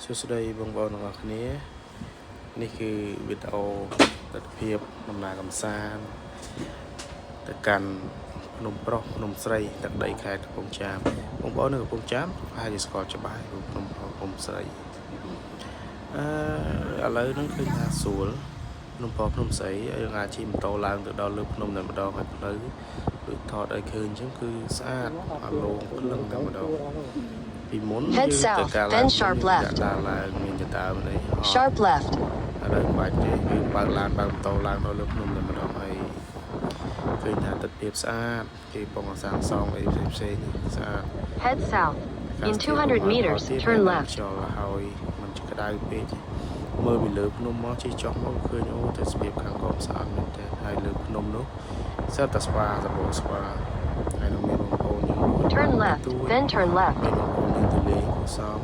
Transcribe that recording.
សួស្តីបងប្អូនទាំងអស់គ្នានេះគឺវីដេអូទស្សនភាពដំណើរកម្សាន្តទៅកាន់ភ្នំប្រុសភ្នំស្រីទឹកដីខេត្តកំពង់ចាមបងប្អូននៅកំពង់ចាមប្រហែលជាស្គាល់ច្បាស់ភ្នំប្រុសភ្នំស្រីឥឡូវហ្នឹងឃើញថាស្រួលភ្នំប្រុសភ្នំស្រីយើងអាចជិះម៉ូតូឡើងទៅដល់លើភ្នំតែម្ដងហើយផ្លូវដូចថតឲ្យឃើញអញ្ចឹងគឺស្អាតអត់លងភ្លឹងតែម្ដងពីមុន Head south, then sharp left. ដើរឡើងមានចដើមនេះ Sharp left. ឥឡូវបាច់ទេគឺបើកឡានបើកម៉ូតូឡើងដល់លើភ្នំតែម្ដងហើយឃើញថាទិដ្ឋភាពស្អាតគេបងសាងសង់អីផ្សេងស្អាត Head south. In 200 meters, turn left. ចុះហើយมันក្តៅពេកមើលពីលើភ្នំមកជិះចុះមកឃើញអូតែស្ពាបខាងក្រោមស្អាតមែនទេហើយលើភ្នំនោះសិតតែស្វាសបោស្វាហើយនឹងមានបងប្អូនយើង Turn left, then turn left. មានបងប្អូនយើងទៅលេងកុសល